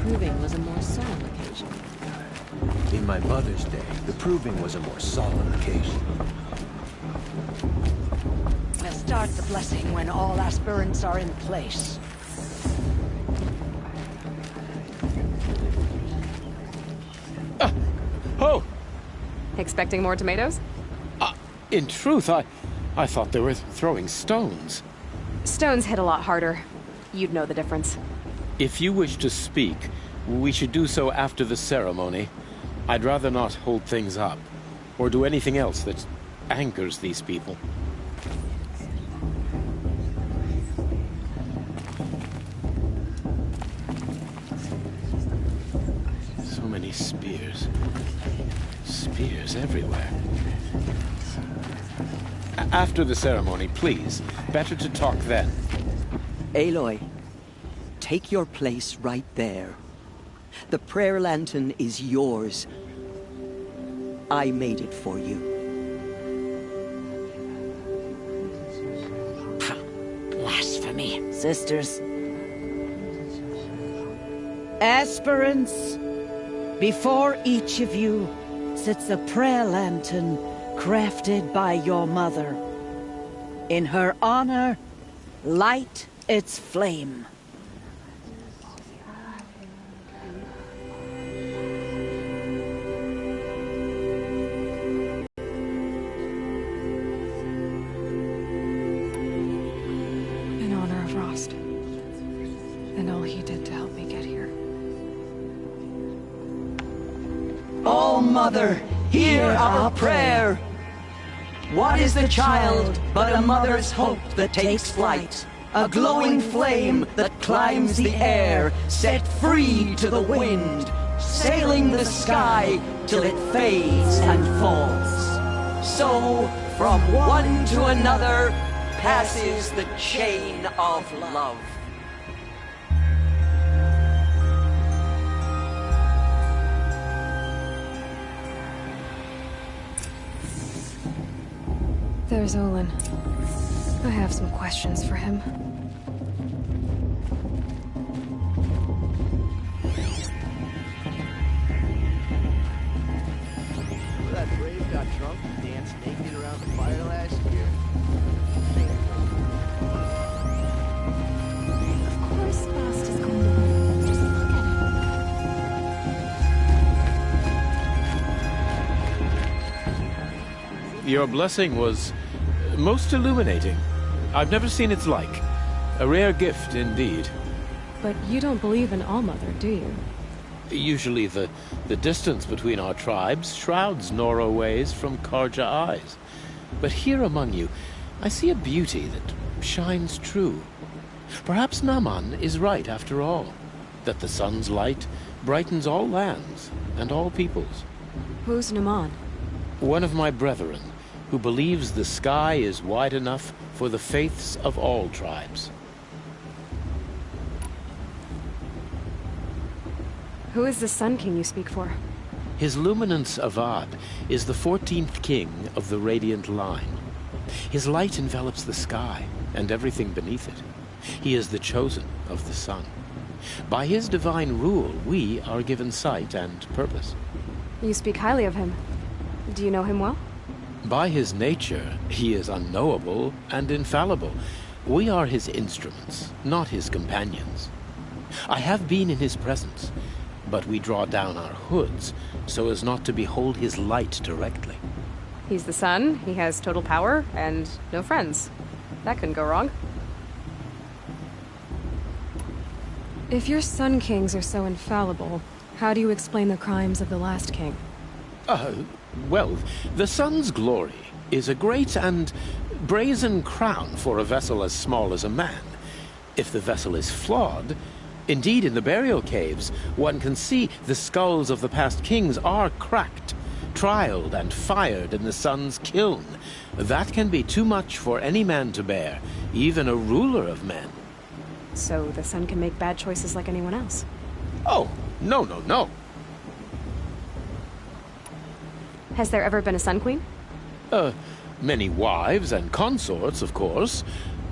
proving was a more solemn occasion. In my mother's day, the proving was a more solemn occasion. We'll start the blessing when all aspirants are in place. Oh! Expecting more tomatoes? In truth, I thought they were throwing stones. Stones hit a lot harder. You'd know the difference. If you wish to speak, we should do so after the ceremony. I'd rather not hold things up, or do anything else that angers these people. So many spears. Spears everywhere. After the ceremony, please. Better to talk then. Aloy, take your place right there. The prayer lantern is yours. I made it for you. Blasphemy, sisters. Aspirants, before each of you sits a prayer lantern crafted by your mother. In her honor, light its flame. In honor of Rost. And all he did to help me get here. Oh, Mother, hear our prayer. What is the child but a mother's hope that takes flight? A glowing flame that climbs the air, set free to the wind, sailing the sky till it fades and falls. So, from one to another, passes the chain of love. There's Olin. I have some questions for him. That brave got drunk and danced naked around the fire last year. Of course Fast is going to win. Just look at him. Your blessing was most illuminating. I've never seen its like. A rare gift indeed. But you don't believe in Allmother, do you? Usually the distance between our tribes shrouds Nora ways from Karja eyes. But here among you, I see a beauty that shines true. Perhaps Naman is right after all, that the sun's light brightens all lands and all peoples. Who's Naman? One of my brethren, who believes the sky is wide enough for the faiths of all tribes. Who is the Sun King you speak for? His Luminance Avad is the 14th king of the Radiant Line. His light envelops the sky and everything beneath it. He is the chosen of the sun. By his divine rule, we are given sight and purpose. You speak highly of him. Do you know him well? By his nature, he is unknowable and infallible. We are his instruments, not his companions. I have been in his presence, but we draw down our hoods so as not to behold his light directly. He's the sun, he has total power, and no friends. That couldn't go wrong. If your Sun Kings are so infallible, how do you explain the crimes of the last king? Well, the sun's glory is a great and brazen crown for a vessel as small as a man. If the vessel is flawed, indeed in the burial caves, one can see the skulls of the past kings are cracked, trialed and fired in the sun's kiln. That can be too much for any man to bear, even a ruler of men. So the sun can make bad choices like anyone else? Oh, no. Has there ever been a Sun Queen? Many wives and consorts, of course.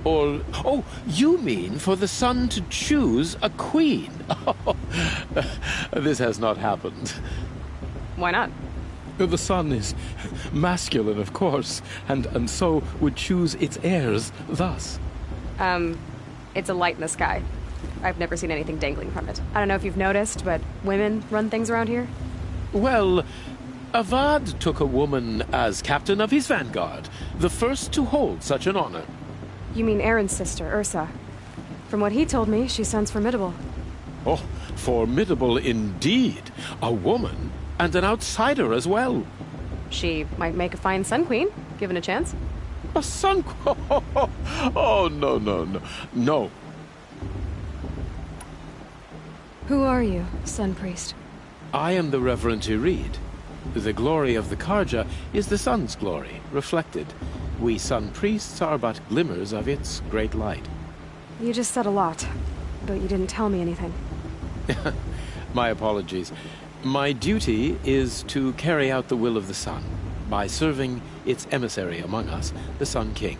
Or, oh, you mean for the sun to choose a queen? This has not happened. Why not? The sun is masculine, of course, and so would choose its heirs thus. It's a light in the sky. I've never seen anything dangling from it. I don't know if you've noticed, but women run things around here. Well, Avad took a woman as captain of his vanguard, the first to hold such an honor. You mean Aaron's sister, Ursa. From what he told me, she sounds formidable. Oh, formidable indeed. A woman, and an outsider as well. She might make a fine Sun Queen, given a chance. A sun... Oh, no, no, no. No. Who are you, Sun Priest? I am the Reverend Irid. The glory of the Karja is the sun's glory, reflected. We sun priests are but glimmers of its great light. You just said a lot, but you didn't tell me anything. My apologies. My duty is to carry out the will of the sun by serving its emissary among us, the Sun King.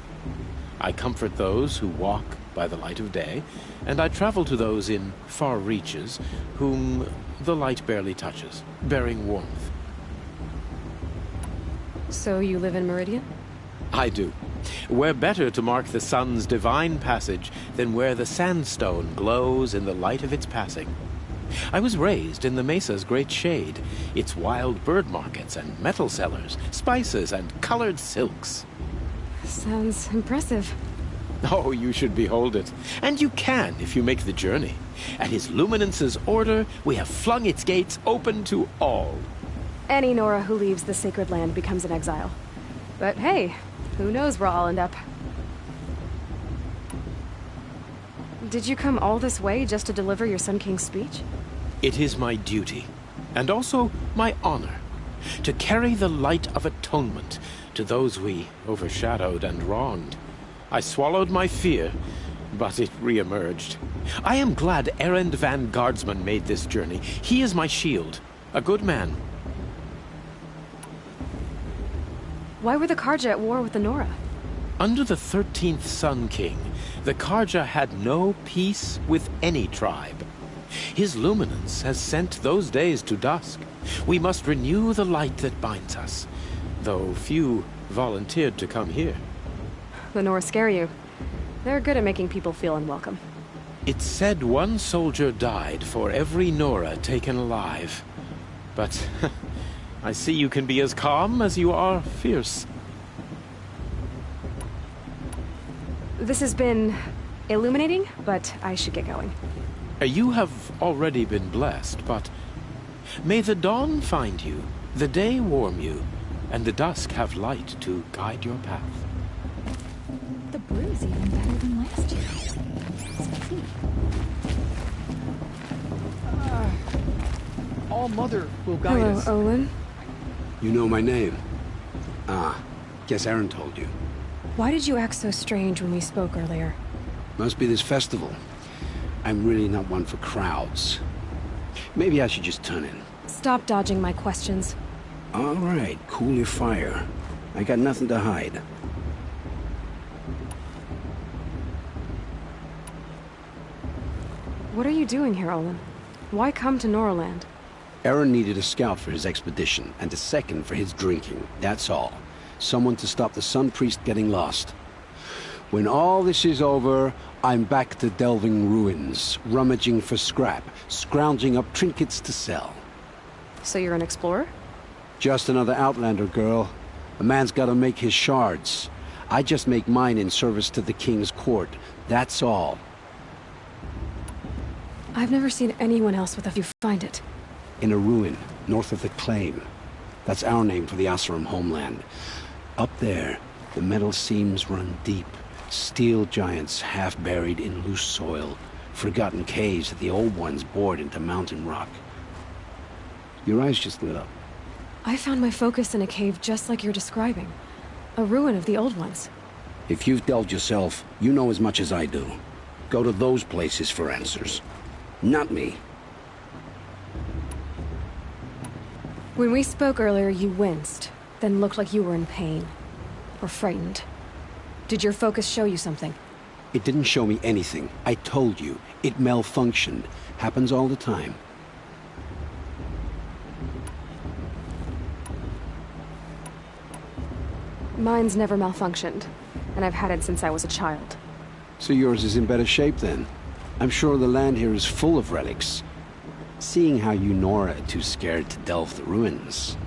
I comfort those who walk by the light of day, and I travel to those in far reaches whom the light barely touches, bearing warmth. So you live in Meridian? I do. Where better to mark the sun's divine passage than where the sandstone glows in the light of its passing? I was raised in the mesa's great shade, its wild bird markets and metal cellars, spices and colored silks. Sounds impressive. Oh, you should behold it. And you can if you make the journey. At His Luminance's order, we have flung its gates open to all. Any Nora who leaves the sacred land becomes an exile. But hey, who knows where I'll end up. Did you come all this way just to deliver your Sun King's speech? It is my duty, and also my honor, to carry the light of atonement to those we overshadowed and wronged. I swallowed my fear, but it re-emerged. I am glad Erend van Guardsman made this journey. He is my shield, a good man. Why were the Karja at war with the Nora? Under the 13th Sun King, the Karja had no peace with any tribe. His luminance has sent those days to dusk. We must renew the light that binds us, though few volunteered to come here. The Nora scare you. They're good at making people feel unwelcome. It's said one soldier died for every Nora taken alive. But I see you can be as calm as you are fierce. This has been illuminating, but I should get going. You have already been blessed, but may the dawn find you, the day warm you, and the dusk have light to guide your path. The brew's even better than last year. All Mother will guide Hello, us. Olin. You know my name? Ah, guess Aaron told you. Why did you act so strange when we spoke earlier? Must be this festival. I'm really not one for crowds. Maybe I should just turn in. Stop dodging my questions. All right, cool your fire. I got nothing to hide. What are you doing here, Olin? Why come to Noraland? Aaron needed a scout for his expedition, and a second for his drinking. That's all. Someone to stop the Sun Priest getting lost. When all this is over, I'm back to delving ruins, rummaging for scrap, scrounging up trinkets to sell. So you're an explorer? Just another Outlander, girl. A man's gotta make his shards. I just make mine in service to the King's court. That's all. I've never seen anyone else with a view. Find it. In a ruin, north of the Claim. That's our name for the Oseram homeland. Up there, the metal seams run deep. Steel giants half buried in loose soil. Forgotten caves that the old ones bored into mountain rock. Your eyes just lit up. I found my focus in a cave just like you're describing. A ruin of the old ones. If you've delved yourself, you know as much as I do. Go to those places for answers. Not me. When we spoke earlier, you winced, then looked like you were in pain. Or frightened. Did your focus show you something? It didn't show me anything. I told you. It malfunctioned. Happens all the time. Mine's never malfunctioned, and I've had it since I was a child. So yours is in better shape then. I'm sure the land here is full of relics. Seeing how you Nora are too scared to delve the ruins.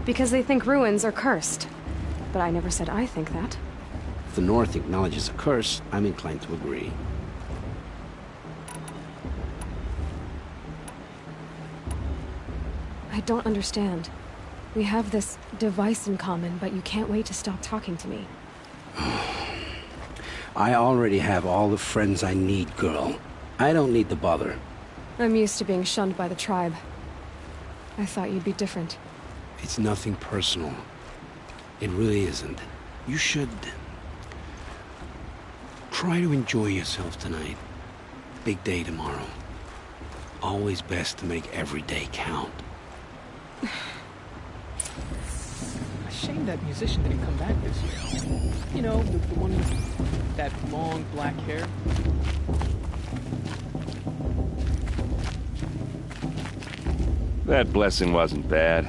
Because they think ruins are cursed. But I never said I think that. If the North acknowledges a curse, I'm inclined to agree. I don't understand. We have this device in common, but you can't wait to stop talking to me. I already have all the friends I need, girl. I don't need the bother. I'm used to being shunned by the tribe. I thought you'd be different. It's nothing personal. It really isn't. You should... try to enjoy yourself tonight. Big day tomorrow. Always best to make every day count. Shame that musician didn't come back this year. You know, the one with that long black hair. That blessing wasn't bad.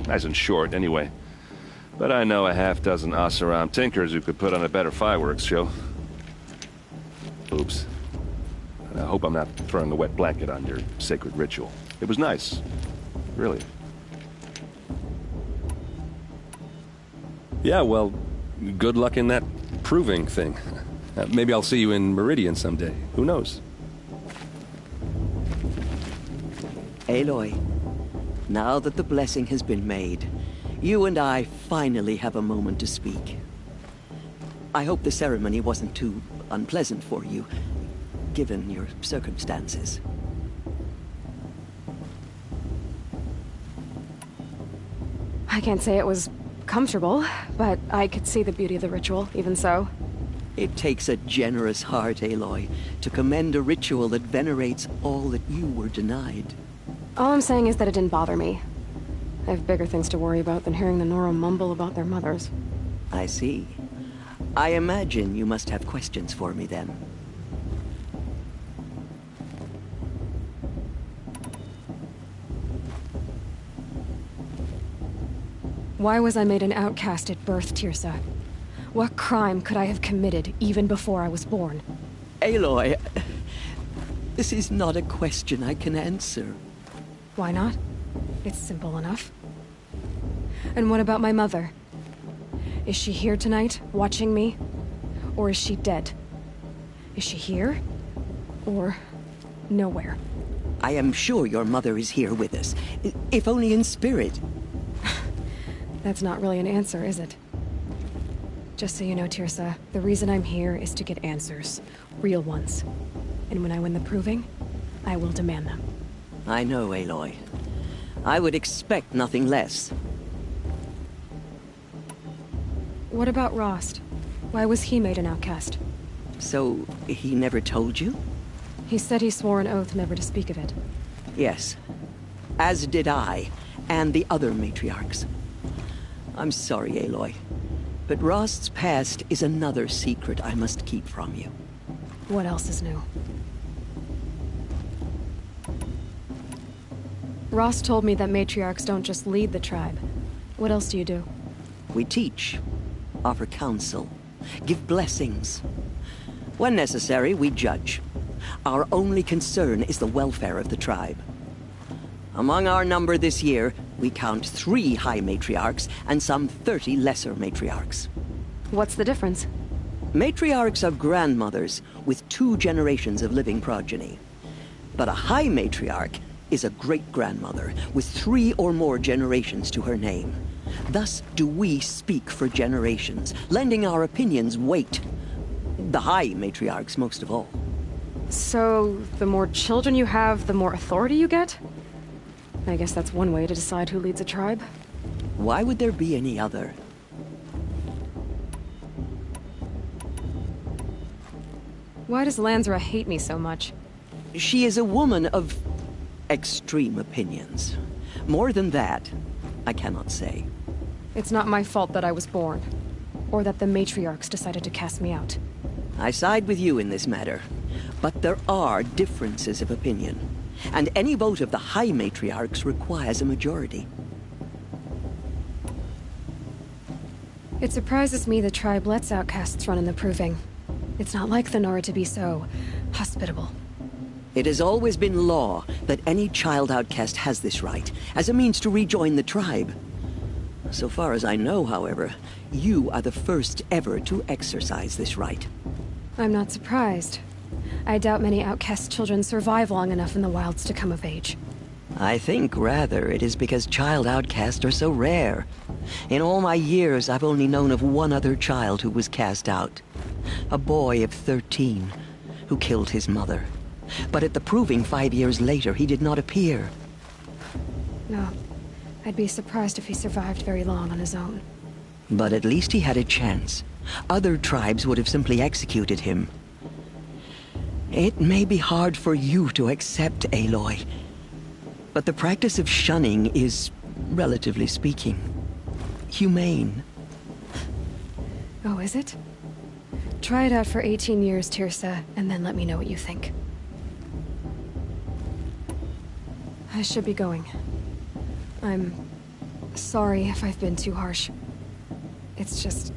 Nice and short, anyway. But I know a half-dozen Oseram tinkers who could put on a better fireworks show. Oops. I hope I'm not throwing a wet blanket on your sacred ritual. It was nice. Really. Yeah, well, good luck in that proving thing. Maybe I'll see you in Meridian someday. Who knows? Aloy, now that the blessing has been made, you and I finally have a moment to speak. I hope the ceremony wasn't too unpleasant for you, given your circumstances. I can't say it was comfortable, but I could see the beauty of the ritual, even so. It takes a generous heart, Aloy, to commend a ritual that venerates all that you were denied. All I'm saying is that it didn't bother me. I have bigger things to worry about than hearing the Nora mumble about their mothers. I see. I imagine you must have questions for me then. Why was I made an outcast at birth, Tirsa? What crime could I have committed even before I was born? Aloy, this is not a question I can answer. Why not? It's simple enough. And what about my mother? Is she here tonight, watching me? Or is she dead? Is she here? Or nowhere? I am sure your mother is here with us, if only in spirit. That's not really an answer, is it? Just so you know, Tirsa, the reason I'm here is to get answers. Real ones. And when I win the proving, I will demand them. I know, Aloy. I would expect nothing less. What about Rost? Why was he made an outcast? So, he never told you? He said he swore an oath never to speak of it. Yes. As did I, and the other matriarchs. I'm sorry, Aloy, but Rost's past is another secret I must keep from you. What else is new? Rost told me that matriarchs don't just lead the tribe. What else do you do? We teach, offer counsel, give blessings. When necessary, we judge. Our only concern is the welfare of the tribe. Among our number this year, we count 3 high matriarchs and some 30 lesser matriarchs. What's the difference? Matriarchs are grandmothers with 2 generations of living progeny. But a high matriarch is a great-grandmother with 3 or more generations to her name. Thus do we speak for generations, lending our opinions weight. The high matriarchs most of all. So, the more children you have, the more authority you get? I guess that's one way to decide who leads a tribe. Why would there be any other? Why does Lansra hate me so much? She is a woman of extreme opinions. More than that, I cannot say. It's not my fault that I was born. Or that the matriarchs decided to cast me out. I side with you in this matter. But there are differences of opinion. And any vote of the High Matriarchs requires a majority. It surprises me the tribe lets outcasts run in the Proving. It's not like the Nora to be so hospitable. It has always been law that any child outcast has this right, as a means to rejoin the tribe. So far as I know, however, you are the first ever to exercise this right. I'm not surprised. I doubt many outcast children survive long enough in the wilds to come of age. I think, rather, it is because child outcasts are so rare. In all my years, I've only known of one other child who was cast out. A boy of 13, who killed his mother. But at the Proving 5 years later, he did not appear. No. I'd be surprised if he survived very long on his own. But at least he had a chance. Other tribes would have simply executed him. It may be hard for you to accept, Aloy. But the practice of shunning is, relatively speaking, humane. Oh, is it? Try it out for 18 years, Tirsa, and then let me know what you think. I should be going. I'm sorry if I've been too harsh. It's just...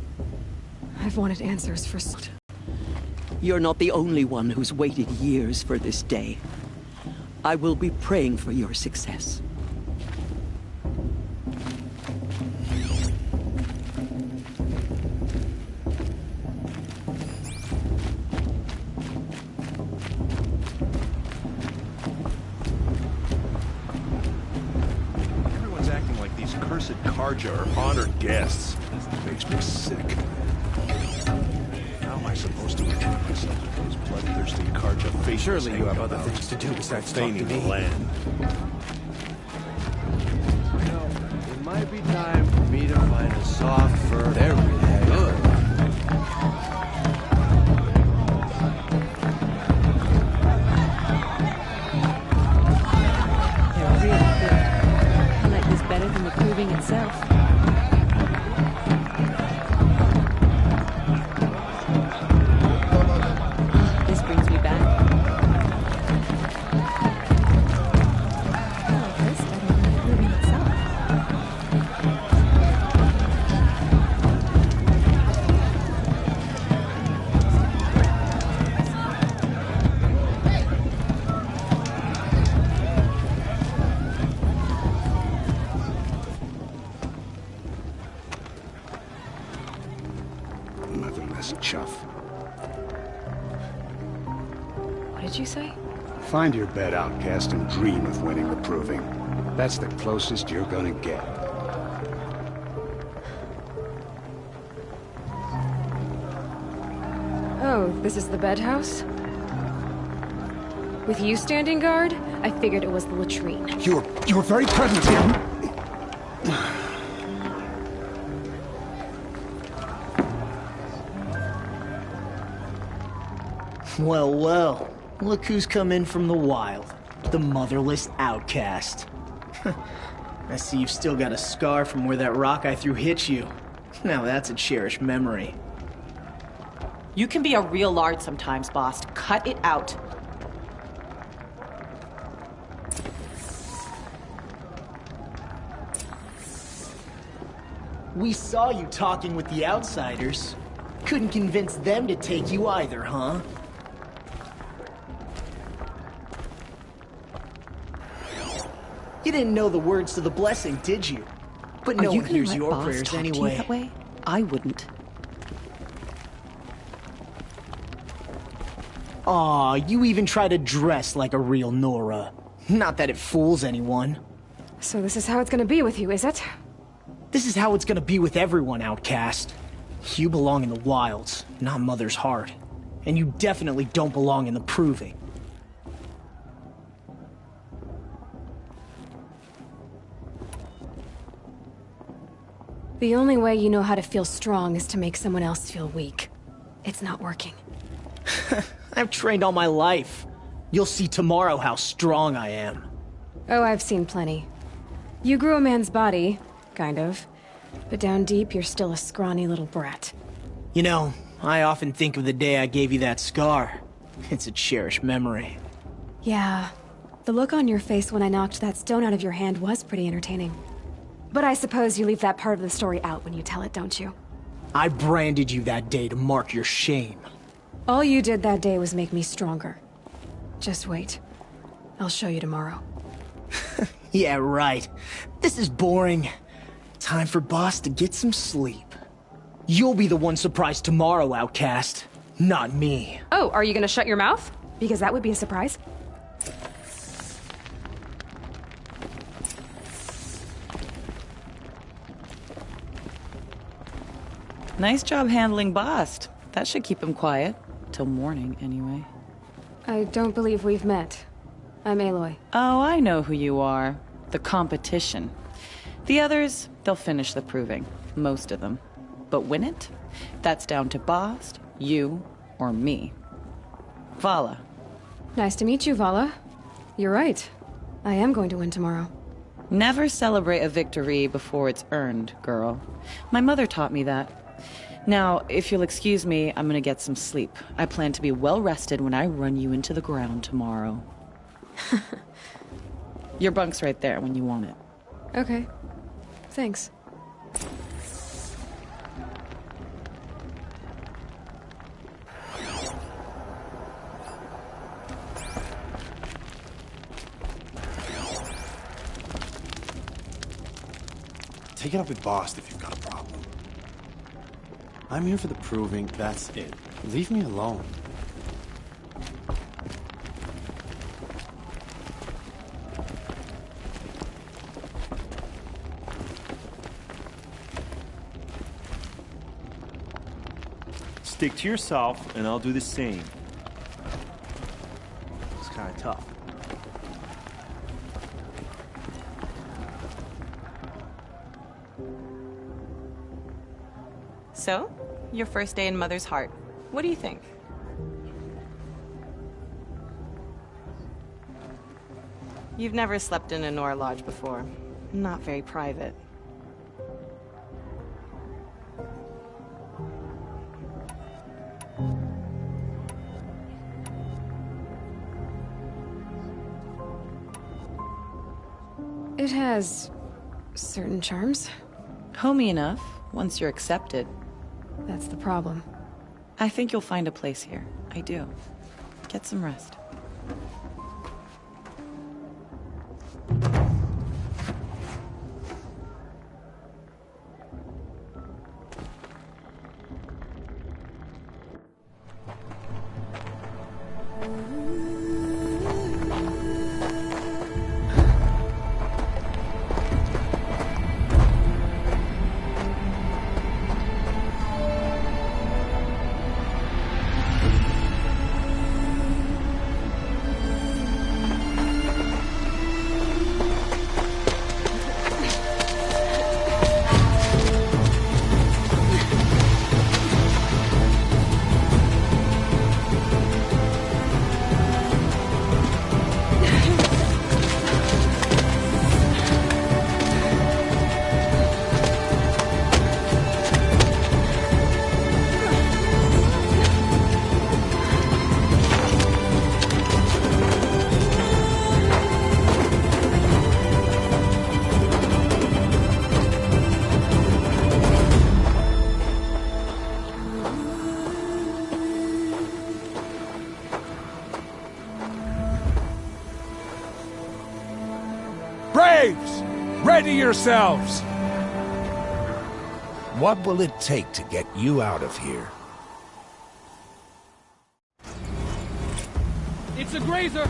I've wanted answers for... You're not the only one who's waited years for this day. I will be praying for your success. Everyone's acting like these cursed Karja are honored guests. This makes me sick. How am I supposed to return myself to those bloodthirsty Karja faces? Surely you have other things to do besides talk to Staining me. the land. You know, it might be time for me to find a soft fur. They're really good. They're really good. I like this better than the Proving itself. This brings me back. I like this better than the Proving itself. Motherless chuff. What did you say? Find your bed, outcast, and dream of winning the Proving. That's the closest you're gonna get. Oh, this is the bedhouse? With you standing guard, I figured it was the latrine. Your very presence here. Well, well. Look who's come in from the wild. The motherless outcast. I see you've still got a scar from where that rock I threw hit you. Now that's a cherished memory. You can be a real lard sometimes, boss. Cut it out. We saw you talking with the outsiders. Couldn't convince them to take you either, huh? You didn't know the words to the blessing, did you? But no one hears your prayers talk anyway. To you that way? I wouldn't. Aw, you even try to dress like a real Nora. Not that it fools anyone. So this is how it's gonna be with you, is it? This is how it's gonna be with everyone, outcast. You belong in the wilds, not Mother's heart. And you definitely don't belong in the Proving. The only way you know how to feel strong is to make someone else feel weak. It's not working. I've trained all my life. You'll see tomorrow how strong I am. Oh, I've seen plenty. You grew a man's body, kind of. But down deep, you're still a scrawny little brat. You know, I often think of the day I gave you that scar. It's a cherished memory. Yeah. The look on your face when I knocked that stone out of your hand was pretty entertaining. But I suppose you leave that part of the story out when you tell it, don't you? I branded you that day to mark your shame. All you did that day was make me stronger. Just wait. I'll show you tomorrow. Yeah, right. This is boring. Time for Boss to get some sleep. You'll be the one surprised tomorrow, outcast. Not me. Oh, are you gonna shut your mouth? Because that would be a surprise. Nice job handling Bast. That should keep him quiet. Till morning, anyway. I don't believe we've met. I'm Aloy. Oh, I know who you are. The competition. The others, they'll finish the proving. Most of them. But win it? That's down to Bast, you, or me. Vala. Nice to meet you, Vala. You're right. I am going to win tomorrow. Never celebrate a victory before it's earned, girl. My mother taught me that. Now, if you'll excuse me, I'm gonna get some sleep. I plan to be well rested when I run you into the ground tomorrow. Your bunk's right there when you want it. Okay. Thanks. Take it up with Boss if you've got a problem. I'm here for the proving, that's it. Leave me alone. Stick to yourself, and I'll do the same. It's kind of tough. So, your first day in Mother's Heart. What do you think? You've never slept in a Nora Lodge before. Not very private. It has certain charms. Homey enough, once you're accepted. That's the problem. I think you'll find a place here. I do. Get some rest. Braves! Ready yourselves! What will it take to get you out of here? It's a grazer!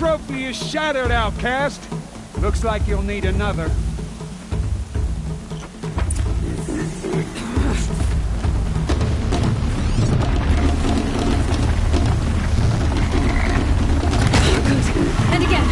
trophy is shattered, outcast. Looks like you'll need another. And again.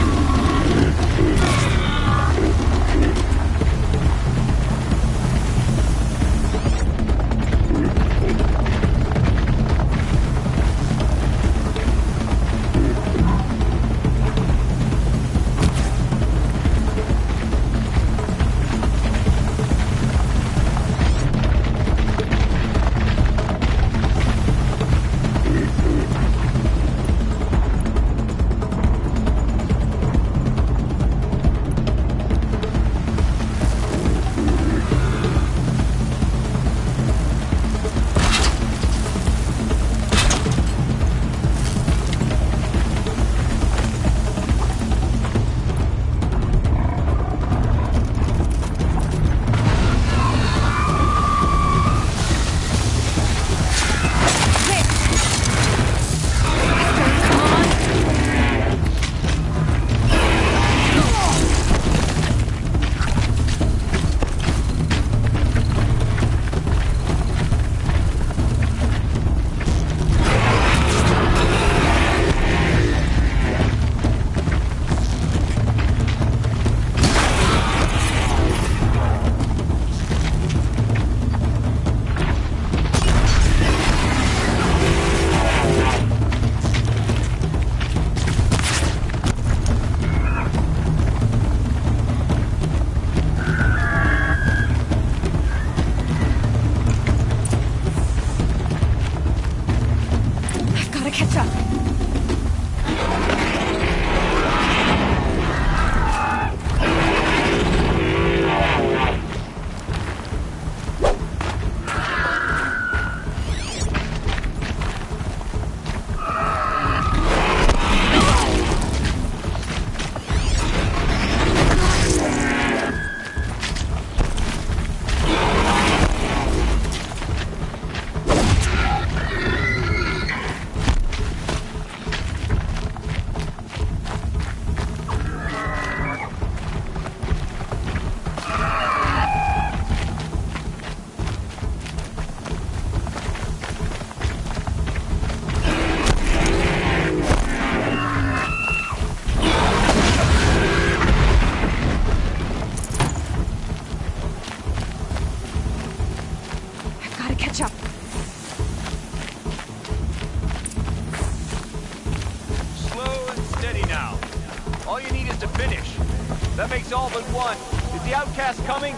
That makes all but one. Is the outcast coming?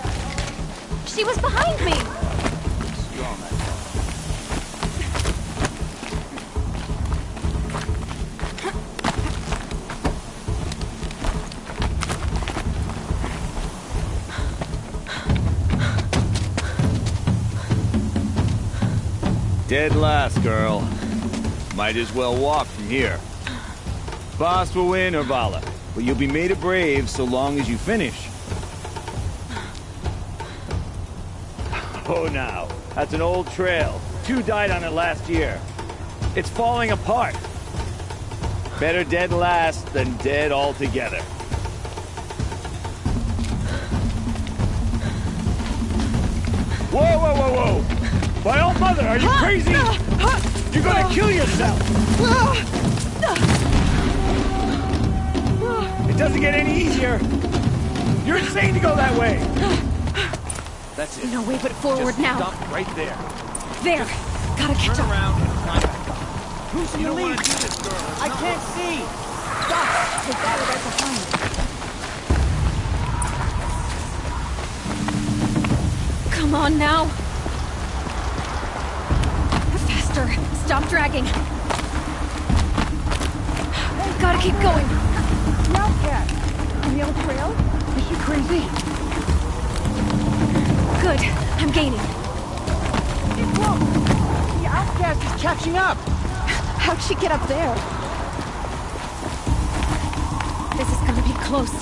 She was behind me! Dead last, girl. Might as well walk from here. Boss will win, Urvala, but you'll be made a brave so long as you finish. Oh, now. That's an old trail. 2 died on it last year. It's falling apart. Better dead last than dead altogether. Whoa, whoa, whoa, whoa! My old mother, are you crazy? You're gonna kill yourself! It doesn't get any easier! You're insane to go that way! That's it. No way but forward Just now. Stop right there. There! Gotta catch Turn up. around and climb back up. Who's in You the don't lead? want to do this, girl. I can't see! Stop! They got it right behind me. Come on now! Faster! Stop dragging! Gotta keep going! The outcast! On the old trail? Is she crazy? Good. I'm gaining. Keep close! The outcast is catching up! How'd she get up there? This is gonna be close.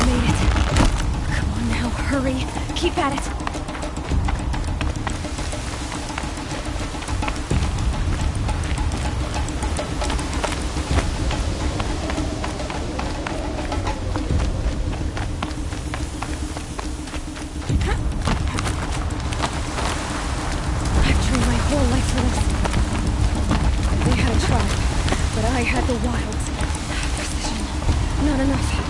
Made it. Come on now, hurry. Keep at it. I've trained my whole life for this. They had a tribe, but I had the wilds. Precision. Not enough.